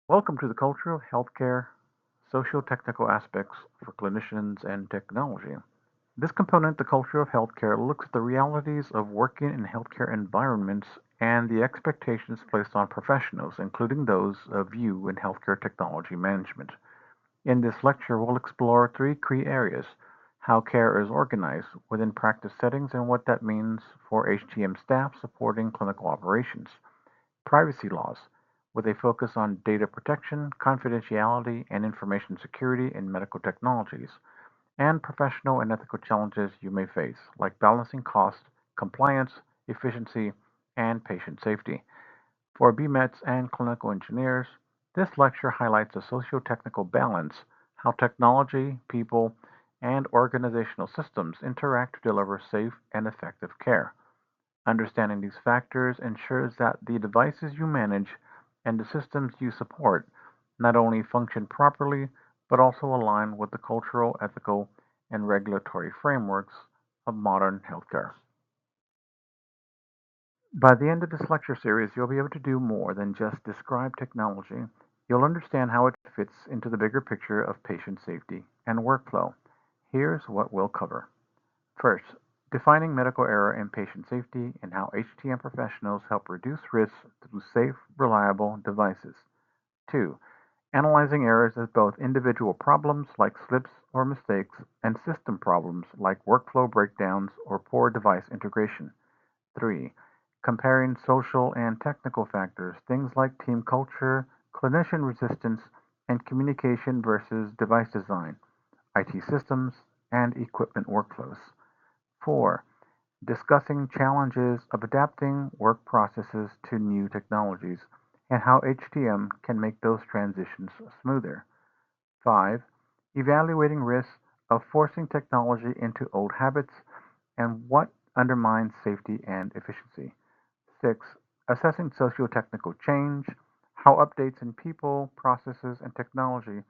Welcome to the culture of healthcare, sociotechnical aspects for clinicians and technology. This component, the culture of healthcare, looks at the realities of working in healthcare environments and the expectations placed on professionals, including those of you in healthcare technology management. In this lecture, we'll explore three key areas: how care is organized within practice settings and what that means for HTM staff supporting clinical operations; privacy laws, with a focus on data protection, confidentiality, and information security in medical technologies; and professional and ethical challenges you may face, like balancing cost, compliance, efficiency, and patient safety. For BMETs and clinical engineers, this lecture highlights a socio-technical balance: how technology, people, and organizational systems interact to deliver safe and effective care. Understanding these factors ensures that the devices you manage and the systems you support not only function properly, but also align with the cultural, ethical, and regulatory frameworks of modern healthcare. By the end of this lecture series, you'll be able to do more than just describe technology. You'll understand how it fits into the bigger picture of patient safety and workflow. Here's what we'll cover. First, defining medical error and patient safety and how HTM professionals help reduce risks through safe, reliable devices. 2. Analyzing errors as both individual problems like slips or mistakes and system problems like workflow breakdowns or poor device integration. 3. Comparing social and technical factors, things like team culture, clinician resistance, and communication versus device design, IT systems, and equipment workflows. 4. Discussing challenges of adapting work processes to new technologies and how HTM can make those transitions smoother. 5. Evaluating risks of forcing technology into old habits and what undermines safety and efficiency. 6. Assessing socio-technical change, how updates in people, processes, and technology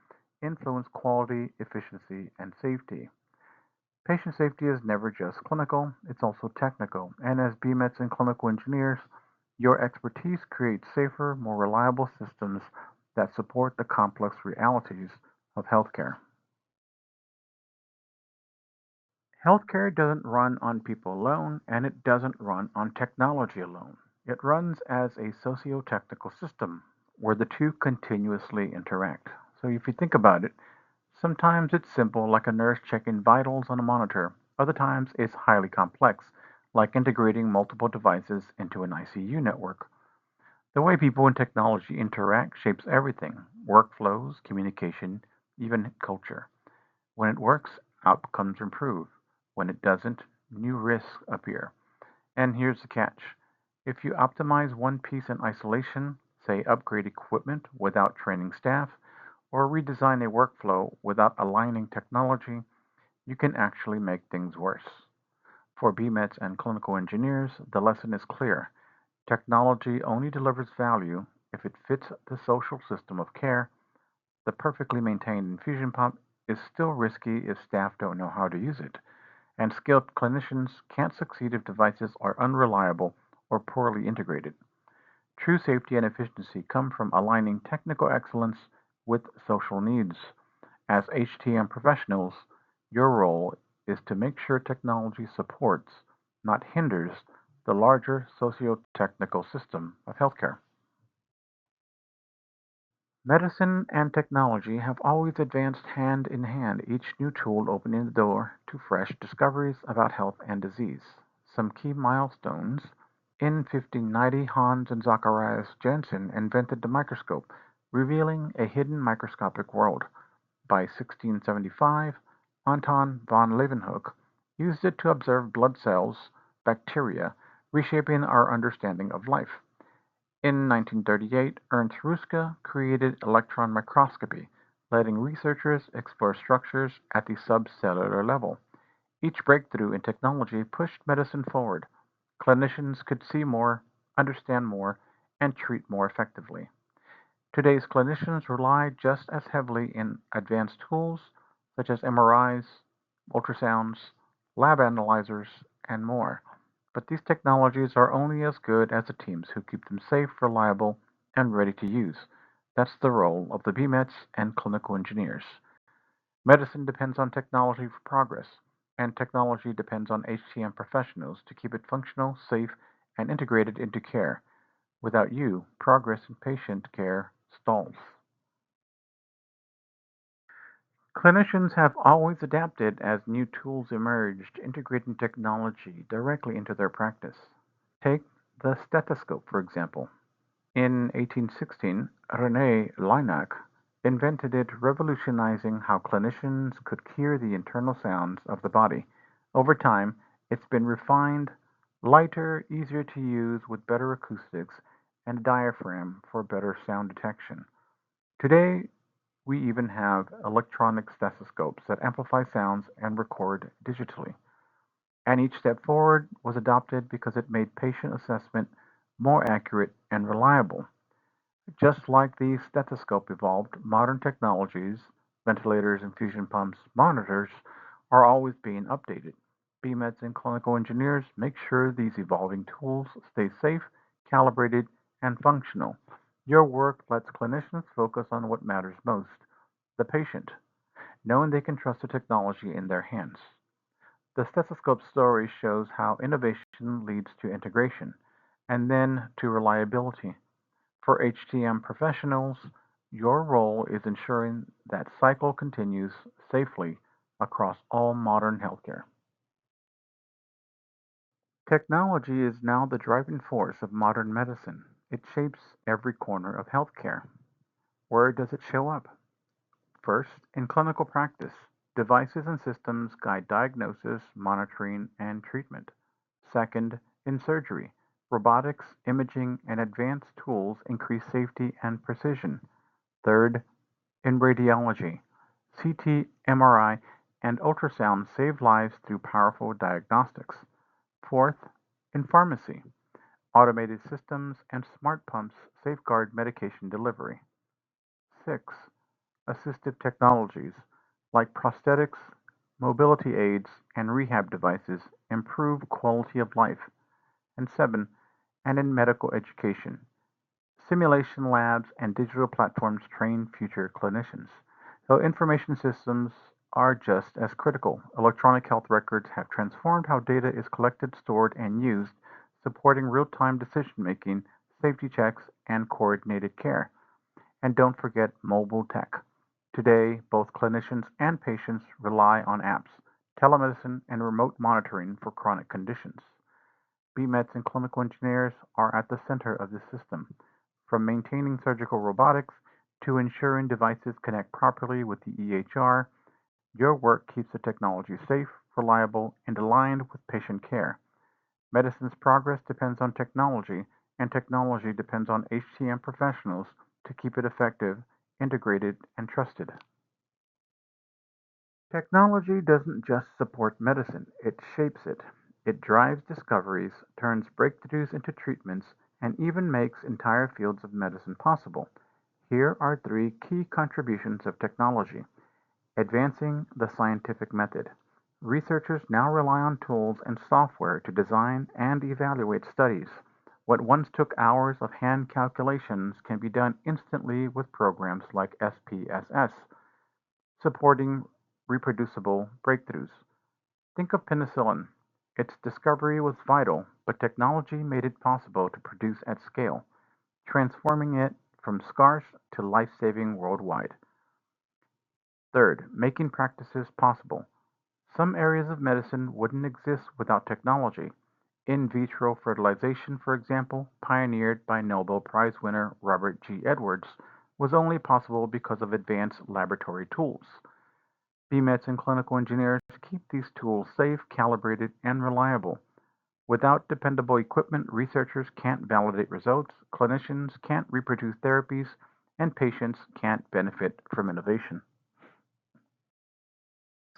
influence quality, efficiency, and safety. Patient safety is never just clinical, it's also technical, and as BMETs and clinical engineers, your expertise creates safer, more reliable systems that support the complex realities of healthcare. Healthcare doesn't run on people alone, and it doesn't run on technology alone. It runs as a socio-technical system where the two continuously interact. So if you think about it, sometimes it's simple, like a nurse checking vitals on a monitor. Other times it's highly complex, like integrating multiple devices into an ICU network. The way people and technology interact shapes everything: workflows, communication, even culture. When it works, outcomes improve. When it doesn't, new risks appear. And here's the catch: if you optimize one piece in isolation, say upgrade equipment without training staff, or redesign a workflow without aligning technology, you can actually make things worse. For BMETs and clinical engineers, the lesson is clear: technology only delivers value if it fits the social system of care. The perfectly maintained infusion pump is still risky if staff don't know how to use it, and skilled clinicians can't succeed if devices are unreliable or poorly integrated. True safety and efficiency come from aligning technical excellence with social needs. As HTM professionals, your role is to make sure technology supports, not hinders, the larger socio-technical system of healthcare. Medicine and technology have always advanced hand in hand, each new tool opening the door to fresh discoveries about health and disease. Some key milestones: in 1590, Hans and Zacharias Janssen invented the microscope, revealing a hidden microscopic world. By 1675, Anton von Leeuwenhoek used it to observe blood cells, bacteria, reshaping our understanding of life. In 1938, Ernst Ruska created electron microscopy, letting researchers explore structures at the subcellular level. Each breakthrough in technology pushed medicine forward. Clinicians could see more, understand more, and treat more effectively. Today's clinicians rely just as heavily in advanced tools such as MRIs, ultrasounds, lab analyzers, and more. But these technologies are only as good as the teams who keep them safe, reliable, and ready to use. That's the role of the BMETs and clinical engineers. Medicine depends on technology for progress, and technology depends on HCM professionals to keep it functional, safe, and integrated into care. Without you, progress in patient care stalls. Clinicians have always adapted as new tools emerged, integrating technology directly into their practice. Take the stethoscope, for example. In 1816, René Laennec invented it, revolutionizing how clinicians could hear the internal sounds of the body. Over time, it's been refined, lighter, easier to use with better acoustics, and a diaphragm for better sound detection. Today, we even have electronic stethoscopes that amplify sounds and record digitally. And each step forward was adopted because it made patient assessment more accurate and reliable. Just like the stethoscope evolved, modern technologies, ventilators, infusion pumps, monitors, are always being updated. BMEDs and clinical engineers make sure these evolving tools stay safe, calibrated, and functional. Your work lets clinicians focus on what matters most, the patient, knowing they can trust the technology in their hands. The stethoscope story shows how innovation leads to integration, and then to reliability. For HTM professionals, your role is ensuring that cycle continues safely across all modern healthcare. Technology is now the driving force of modern medicine. It shapes every corner of healthcare. Where does it show up? First, in clinical practice, devices and systems guide diagnosis, monitoring, and treatment. Second, in surgery, robotics, imaging, and advanced tools increase safety and precision. Third, in radiology, CT, MRI, and ultrasound save lives through powerful diagnostics. Fourth, in pharmacy, automated systems and smart pumps safeguard medication delivery. Six, assistive technologies like prosthetics, mobility aids, and rehab devices improve quality of life. And seven, and in medical education, simulation labs and digital platforms train future clinicians. So information systems are just as critical. Electronic health records have transformed how data is collected, stored, and used, supporting real-time decision-making, safety checks, and coordinated care. And don't forget mobile tech. Today, both clinicians and patients rely on apps, telemedicine, and remote monitoring for chronic conditions. BMETs and clinical engineers are at the center of this system, from maintaining surgical robotics to ensuring devices connect properly with the EHR. Your work keeps the technology safe, reliable, and aligned with patient care. Medicine's progress depends on technology, and technology depends on HCM professionals to keep it effective, integrated, and trusted. Technology doesn't just support medicine, it shapes it. It drives discoveries, turns breakthroughs into treatments, and even makes entire fields of medicine possible. Here are three key contributions of technology. Advancing the scientific method. Researchers now rely on tools and software to design and evaluate studies. What once took hours of hand calculations can be done instantly with programs like SPSS, supporting reproducible breakthroughs. Think of penicillin. Its discovery was vital, but technology made it possible to produce at scale, transforming it from scarce to life saving worldwide. Third, making practices possible. Some areas of medicine wouldn't exist without technology. In vitro fertilization, for example, pioneered by Nobel Prize winner Robert G. Edwards, was only possible because of advanced laboratory tools. BMETs and clinical engineers keep these tools safe, calibrated, and reliable. Without dependable equipment, researchers can't validate results, clinicians can't reproduce therapies, and patients can't benefit from innovation.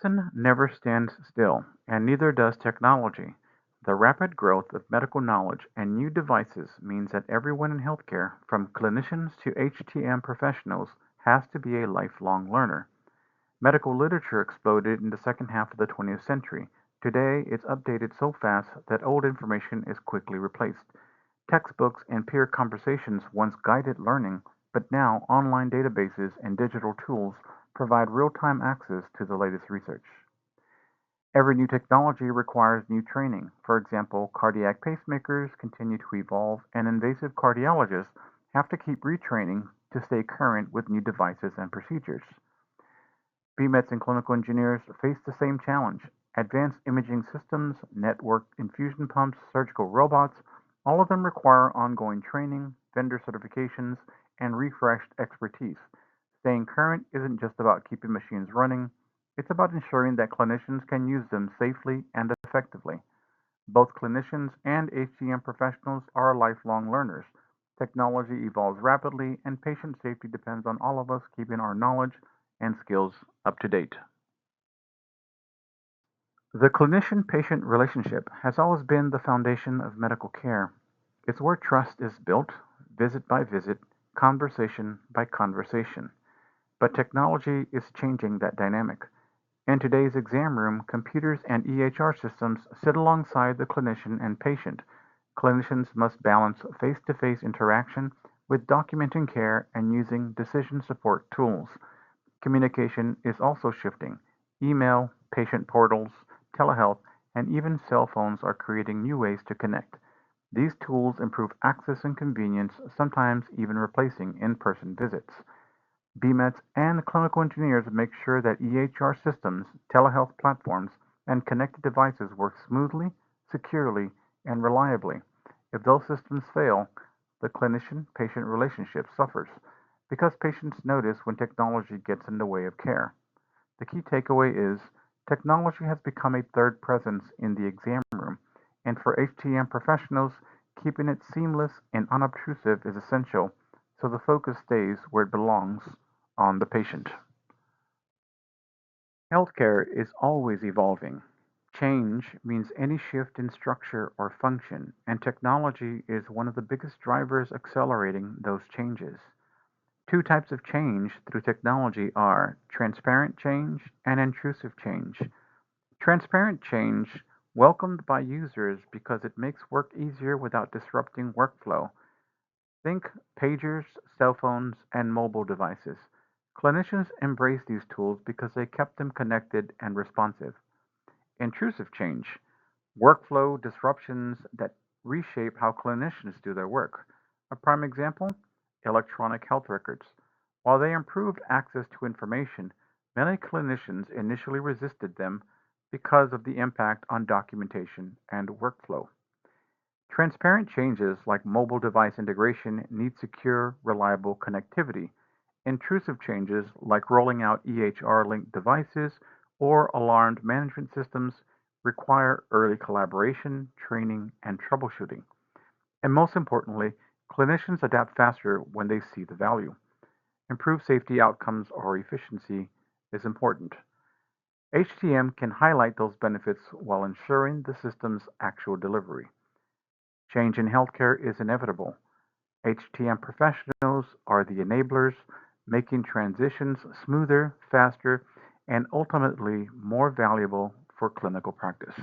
Medicine never stands still, and neither does technology. The rapid growth of medical knowledge and new devices means that everyone in healthcare, from clinicians to HTM professionals, has to be a lifelong learner. Medical literature exploded in the second half of the 20th century. Today, it's updated so fast that old information is quickly replaced. Textbooks and peer conversations once guided learning. But now, online databases and digital tools provide real-time access to the latest research. Every new technology requires new training. For example, cardiac pacemakers continue to evolve, and invasive cardiologists have to keep retraining to stay current with new devices and procedures. BMETs and clinical engineers face the same challenge. Advanced imaging systems, networked infusion pumps, surgical robots, all of them require ongoing training, vendor certifications, and refreshed expertise. Staying current isn't just about keeping machines running, it's about ensuring that clinicians can use them safely and effectively. Both clinicians and HCM professionals are lifelong learners. Technology evolves rapidly, and patient safety depends on all of us keeping our knowledge and skills up to date. The clinician patient relationship has always been the foundation of medical care. It's where trust is built, visit by visit, conversation by conversation. But technology is changing that dynamic. In today's exam room, computers and EHR systems sit alongside the clinician and patient. Clinicians must balance face to face interaction with documenting care and using decision support tools. Communication is also shifting. Email, patient portals, telehealth, and even cell phones are creating new ways to connect. These tools improve access and convenience, sometimes even replacing in person visits. BMETs and clinical engineers make sure that EHR systems, telehealth platforms, and connected devices work smoothly, securely, and reliably. If those systems fail, the clinician patient relationship suffers because patients notice when technology gets in the way of care. The key takeaway is technology has become a third presence in the exam room, and for HTM professionals, keeping it seamless and unobtrusive is essential so the focus stays where it belongs on the patient. Healthcare is always evolving. Change means any shift in structure or function, and technology is one of the biggest drivers accelerating those changes. Two types of change through technology are transparent change and intrusive change. Transparent change, welcomed by users because it makes work easier without disrupting workflow. Think pagers, cell phones, and mobile devices. Clinicians embrace these tools because they kept them connected and responsive. Intrusive change, workflow disruptions that reshape how clinicians do their work. A prime example, electronic health records. While they improved access to information, many clinicians initially resisted them because of the impact on documentation and workflow. Transparent changes like mobile device integration need secure, reliable connectivity. Intrusive changes like rolling out EHR linked devices or alarmed management systems require early collaboration, training, and troubleshooting. And most importantly, clinicians adapt faster when they see the value. Improved safety outcomes or efficiency is important. HTM can highlight those benefits while ensuring the system's actual delivery. Change in healthcare is inevitable. HTM professionals are the enablers, making transitions smoother, faster, and ultimately more valuable for clinical practice.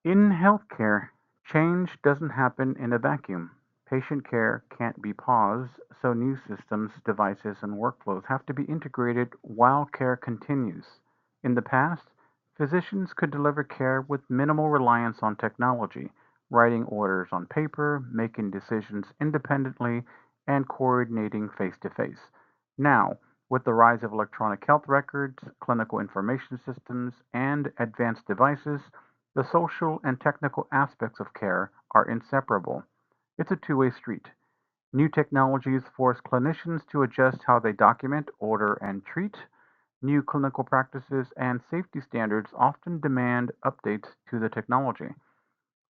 In healthcare, change doesn't happen in a vacuum. Patient care can't be paused, so new systems, devices, and workflows have to be integrated while care continues. In the past, physicians could deliver care with minimal reliance on technology, writing orders on paper, making decisions independently, and coordinating face to face. Now, with the rise of electronic health records, clinical information systems, and advanced devices, the social and technical aspects of care are inseparable. It's a two-way street. New technologies force clinicians to adjust how they document, order, and treat. New clinical practices and safety standards often demand updates to the technology.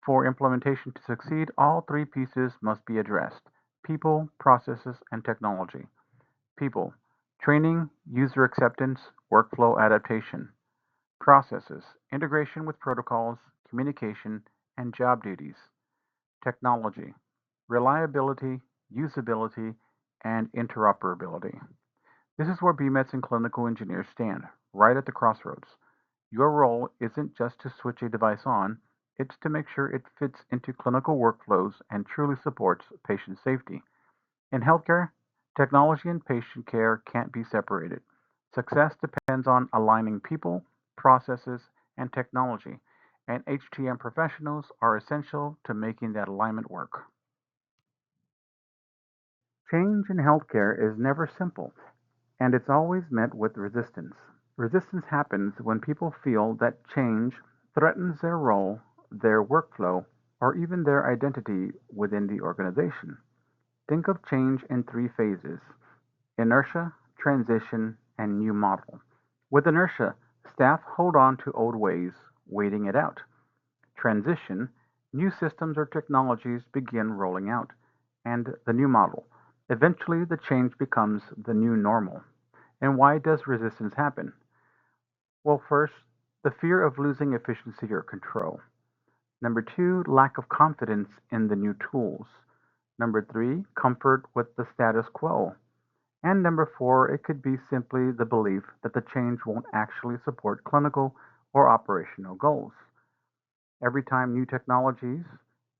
For implementation to succeed, all three pieces must be addressed: people, processes, and technology. People, training, user acceptance, workflow adaptation. Processes, integration with protocols, communication, and job duties. Technology, reliability, usability, and interoperability. This is where BMETs and clinical engineers stand, right at the crossroads. Your role isn't just to switch a device on, It's to make sure it fits into clinical workflows and truly supports patient safety. In healthcare, technology and patient care can't be separated. Success depends on aligning people, processes, and technology, and HTM professionals are essential to making that alignment work. Change in healthcare is never simple, and it's always met with resistance. Resistance happens when people feel that change threatens their role, their workflow, or even their identity within the organization. Think of change in three phases: inertia, transition, and new model. With inertia, staff hold on to old ways, waiting it out. Transition, new systems or technologies begin rolling out. And the new model. Eventually, the change becomes the new normal. And why does resistance happen? Well, first, the fear of losing efficiency or control. Number two, lack of confidence in the new tools. Number three, comfort with the status quo. And number four, it could be simply the belief that the change won't actually support clinical or operational goals. Every time new technologies,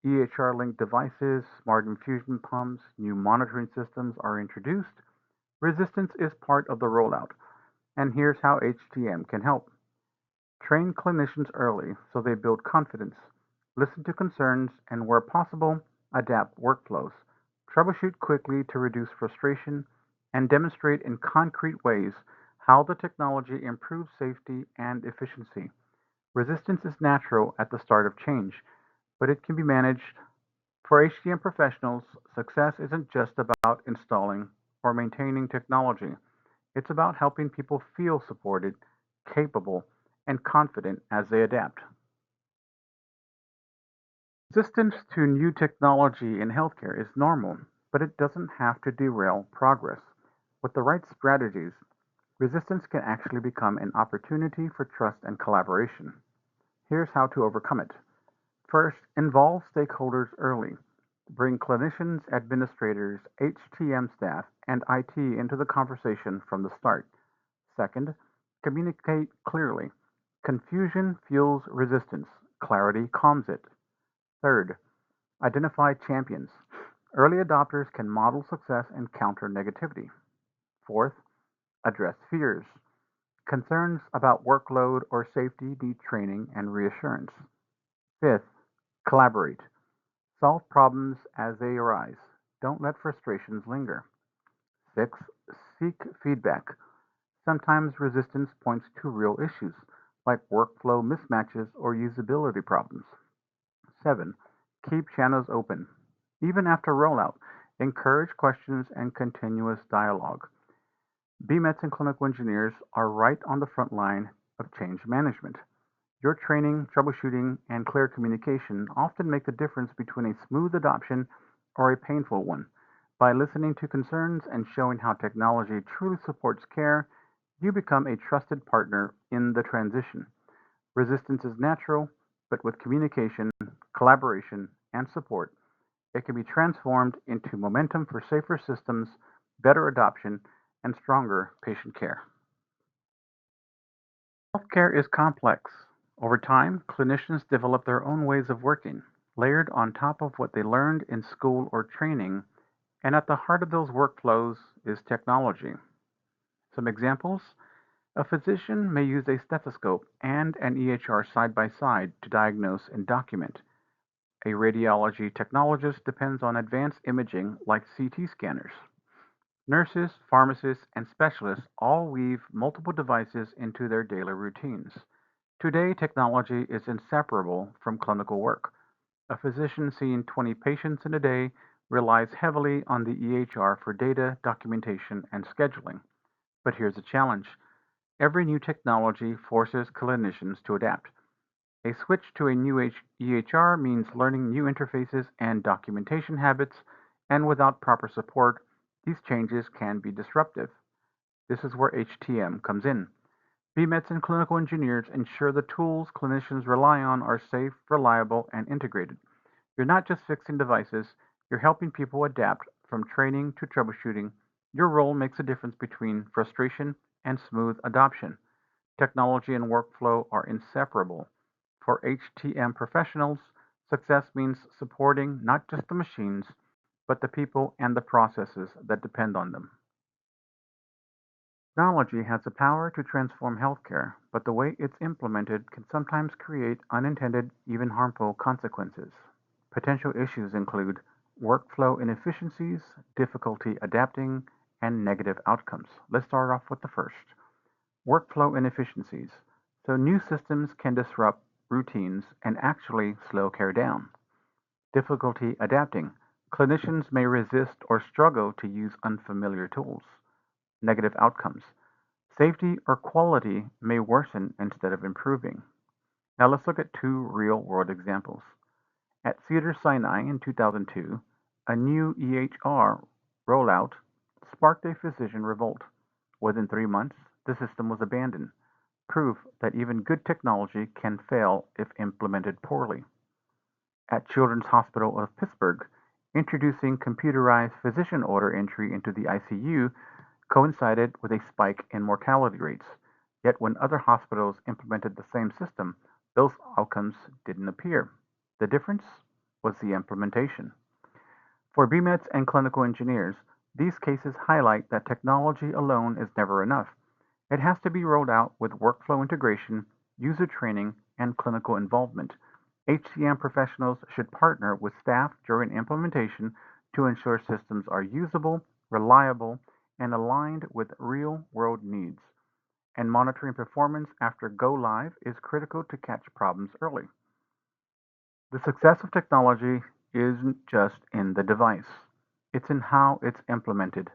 EHR linked devices, smart infusion pumps, new monitoring systems are introduced, resistance is part of the rollout. And here's how HTM can help. Train clinicians early so they build confidence, listen to concerns, and where possible, adapt workflows. Troubleshoot quickly to reduce frustration, and demonstrate in concrete ways how the technology improves safety and efficiency. Resistance is natural at the start of change, but it can be managed. For HCM professionals, success isn't just about installing or maintaining technology. It's about helping people feel supported, capable, and confident as they adapt. Resistance to new technology in healthcare is normal, but it doesn't have to derail progress. With the right strategies, resistance can actually become an opportunity for trust and collaboration. Here's how to overcome it. First, involve stakeholders early. Bring clinicians, administrators, HTM staff, and IT into the conversation from the start. Second, communicate clearly. Confusion fuels resistance, clarity calms it. Third, identify champions. Early adopters can model success and counter negativity. Fourth, address fears. Concerns about workload or safety need training and reassurance. Fifth, collaborate. Solve problems as they arise. Don't let frustrations linger. Six, seek feedback. Sometimes resistance points to real issues, like workflow mismatches or usability problems. Seven, keep channels open. Even after rollout, encourage questions and continuous dialogue. BMETs and clinical engineers are right on the front line of change management. Your training, troubleshooting, and clear communication often make the difference between a smooth adoption or a painful one. By listening to concerns and showing how technology truly supports care, you become a trusted partner in the transition. Resistance is natural, but with communication, collaboration, and support, it can be transformed into momentum for safer systems, better adoption, and stronger patient care. Healthcare is complex. Over time, clinicians develop their own ways of working, layered on top of what they learned in school or training, and at the heart of those workflows is technology. Some examples: a physician may use a stethoscope and an EHR side by side to diagnose and document. A radiology technologist depends on advanced imaging like CT scanners. Nurses, pharmacists, and specialists all weave multiple devices into their daily routines. Today, technology is inseparable from clinical work. A physician seeing 20 patients in a day relies heavily on the EHR for data, documentation, and scheduling. But here's the challenge: every new technology forces clinicians to adapt. A switch to a new EHR means learning new interfaces and documentation habits, and without proper support, these changes can be disruptive. This is where HTM comes in. BMETs and clinical engineers ensure the tools clinicians rely on are safe, reliable, and integrated. You're not just fixing devices, you're helping people adapt from training to troubleshooting. Your role makes a difference between frustration and smooth adoption. Technology and workflow are inseparable. For HTM professionals, success means supporting not just the machines, but the people and the processes that depend on them. Technology has the power to transform healthcare, but the way it's implemented can sometimes create unintended, even harmful consequences. Potential issues include workflow inefficiencies, difficulty adapting, and negative outcomes. Let's start off with the first. Workflow inefficiencies. So new systems can disrupt routines and actually slow care down. Difficulty adapting. Clinicians may resist or struggle to use unfamiliar tools. Negative outcomes. Safety or quality may worsen instead of improving. Now let's look at two real world examples. At Cedars-Sinai in 2002, a new EHR rollout sparked a physician revolt. Within 3 months, the system was abandoned, proof that even good technology can fail if implemented poorly. At Children's Hospital of Pittsburgh, introducing computerized physician order entry into the ICU coincided with a spike in mortality rates. Yet when other hospitals implemented the same system, those outcomes didn't appear. The difference was the implementation. For BMEDs and clinical engineers, these cases highlight that technology alone is never enough. It has to be rolled out with workflow integration, user training, and clinical involvement. HCM professionals should partner with staff during implementation to ensure systems are usable, reliable, and aligned with real-world needs. And monitoring performance after go live is critical to catch problems early. The success of technology isn't just in the device, it's in how it's implemented.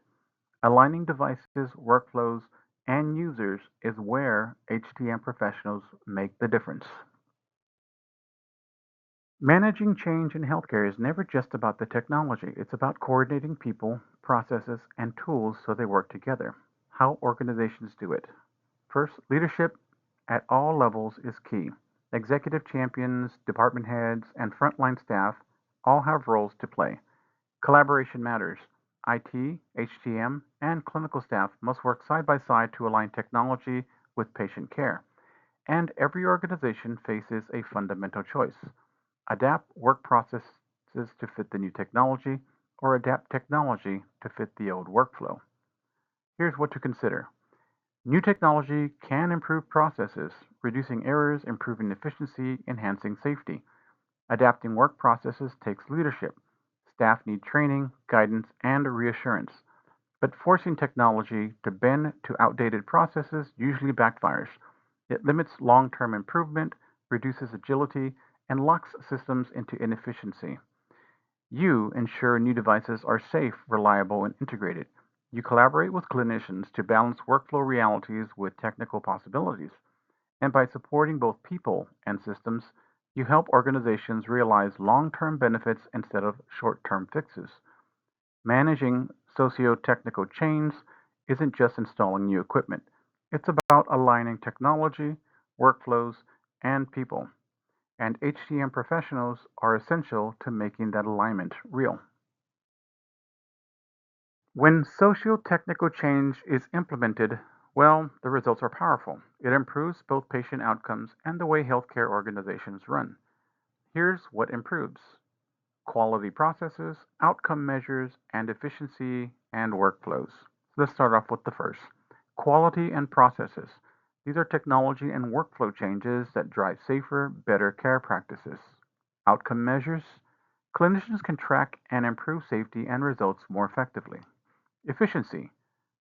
Aligning devices, workflows, and users is where HTM professionals make the difference. Managing change in healthcare is never just about the technology, it's about coordinating people, processes, and tools so they work together. How organizations do it. First, leadership at all levels is key. Executive champions, department heads, and frontline staff all have roles to play. Collaboration matters. IT, HTM, and clinical staff must work side by side to align technology with patient care. And every organization faces a fundamental choice: adapt work processes to fit the new technology, or adapt technology to fit the old workflow. Here's what to consider. New technology can improve processes, reducing errors, improving efficiency, enhancing safety. Adapting work processes takes leadership. Staff need training, guidance, and reassurance. But forcing technology to bend to outdated processes usually backfires. It limits long term improvement, reduces agility, and locks systems into inefficiency. You ensure new devices are safe, reliable, and integrated. You collaborate with clinicians to balance workflow realities with technical possibilities. And by supporting both people and systems, you help organizations realize long term benefits instead of short term fixes. Managing socio-technical change isn't just installing new equipment, it's about aligning technology, workflows, and people. And HCM professionals are essential to making that alignment real. When socio-technical change is implemented, well, the results are powerful. It improves both patient outcomes and the way healthcare organizations run. Here's what improves: quality processes, outcome measures, and efficiency and workflows. Let's start off with the first: quality and processes. These are technology and workflow changes that drive safer, better care practices. Outcome measures. Clinicians can track and improve safety and results more effectively. Efficiency.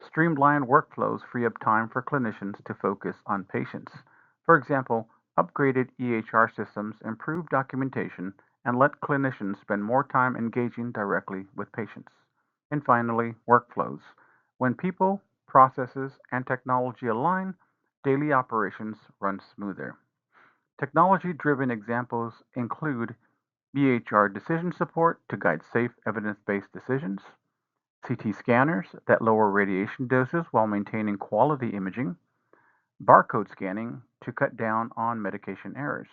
Streamlined workflows free up time for clinicians to focus on patients. For example, upgraded EHR systems improve documentation and let clinicians spend more time engaging directly with patients. And finally, workflows. When people, processes, and technology align, daily operations run smoother. Technology driven examples include EHR decision support to guide safe, evidence based decisions, CT scanners that lower radiation doses while maintaining quality imaging, barcode scanning to cut down on medication errors.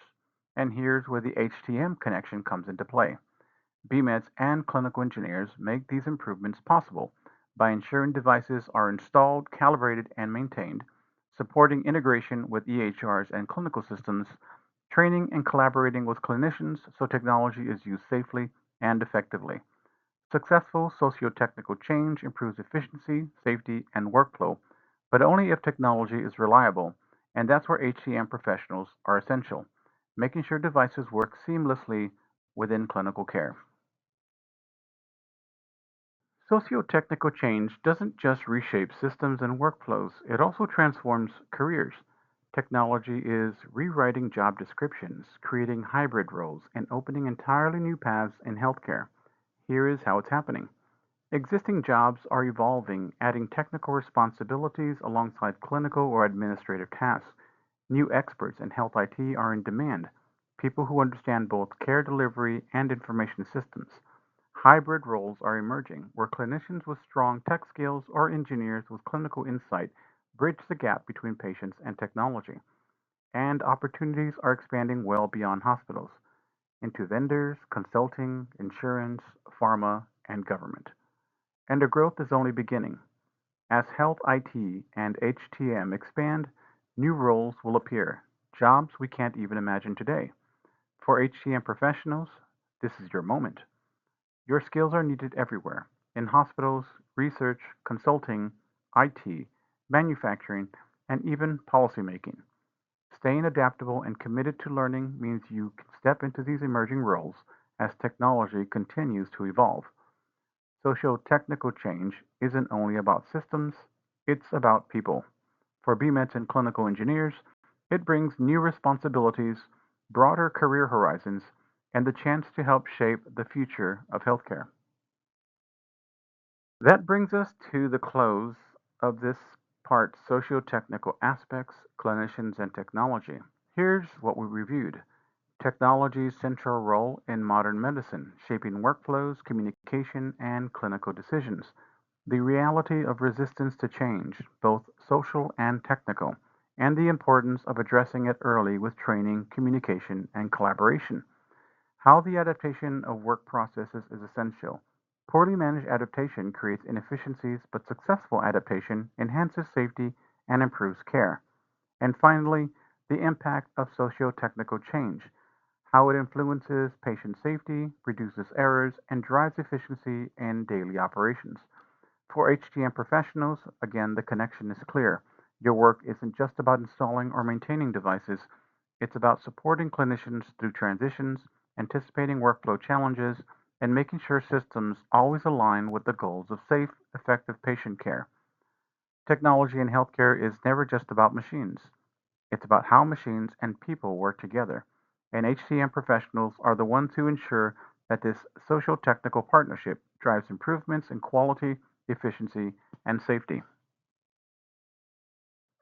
And here's where the HTM connection comes into play. BMEDs and clinical engineers make these improvements possible by ensuring devices are installed, calibrated, and maintained, supporting integration with EHRs and clinical systems, training and collaborating with clinicians so technology is used safely and effectively. Successful socio-technical change improves efficiency, safety, and workflow, but only if technology is reliable, and that's where HCM professionals are essential, making sure devices work seamlessly within clinical care. Socio-technical change doesn't just reshape systems and workflows, it also transforms careers. Technology is rewriting job descriptions, creating hybrid roles, and opening entirely new paths in healthcare. Here is how it's happening. Existing jobs are evolving, adding technical responsibilities alongside clinical or administrative tasks. New experts in health IT are in demand, people who understand both care delivery and information systems. Hybrid roles are emerging, where clinicians with strong tech skills or engineers with clinical insight bridge the gap between patients and technology. And opportunities are expanding well beyond hospitals into vendors, consulting, insurance, pharma, and government. And the growth is only beginning. As health IT and HTM expand, new roles will appear, jobs we can't even imagine today. For HCM professionals, this is your moment. Your skills are needed everywhere in hospitals, research, consulting, IT, manufacturing, and even policymaking. Staying adaptable and committed to learning means you can step into these emerging roles as technology continues to evolve. Socio-technical change isn't only about systems, it's about people. For BMETs and clinical engineers, it brings new responsibilities, broader career horizons, and the chance to help shape the future of healthcare. That brings us to the close of this part, socio-technical aspects, clinicians, and technology. Here's what we reviewed. Technology's central role in modern medicine, shaping workflows, communication, and clinical decisions. The reality of resistance to change, both social and technical, and the importance of addressing it early with training, communication, and collaboration. How the adaptation of work processes is essential. Poorly managed adaptation creates inefficiencies, but successful adaptation enhances safety and improves care. And finally, the impact of socio-technical change, how it influences patient safety, reduces errors, and drives efficiency in daily operations. For HTM professionals, again, the connection is clear. Your work isn't just about installing or maintaining devices, it's about supporting clinicians through transitions, anticipating workflow challenges, and making sure systems always align with the goals of safe, effective patient care. Technology in healthcare is never just about machines. It's about how machines and people work together. And HCM professionals are the ones who ensure that this social technical partnership drives improvements in quality, efficiency, and safety.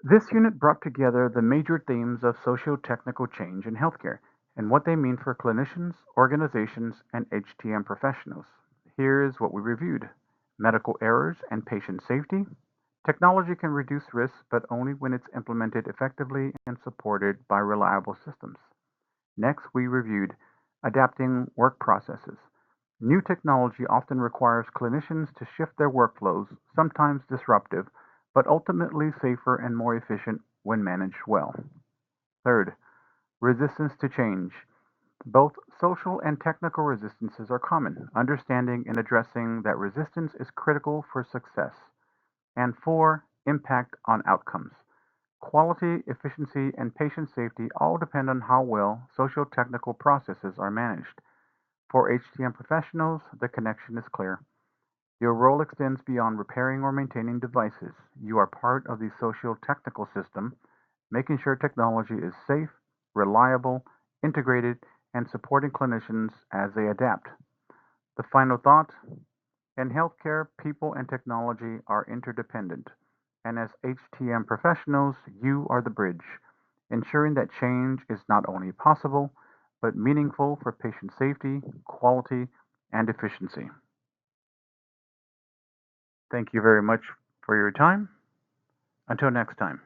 This unit brought together the major themes of socio-technical change in healthcare and what they mean for clinicians, organizations, and HTM professionals. Here is what we reviewed. Medical errors and patient safety. Technology can reduce risks, but only when it's implemented effectively and supported by reliable systems. Next, we reviewed adapting work processes. New technology often requires clinicians to shift their workflows, sometimes disruptive, but ultimately safer and more efficient when managed well. Third, resistance to change. Both social and technical resistances are common. Understanding and addressing that resistance is critical for success. And four, impact on outcomes. Quality, efficiency, and patient safety all depend on how well social technical processes are managed. For HCM professionals, the connection is clear. Your role extends beyond repairing or maintaining devices. You are part of the social technical system, making sure technology is safe, reliable, integrated, and supporting clinicians as they adapt. The final thought, in healthcare, people and technology are interdependent, and as HTM professionals, you are the bridge, ensuring that change is not only possible, but meaningful for patient safety, quality, and efficiency. Thank you very much for your time. Until next time.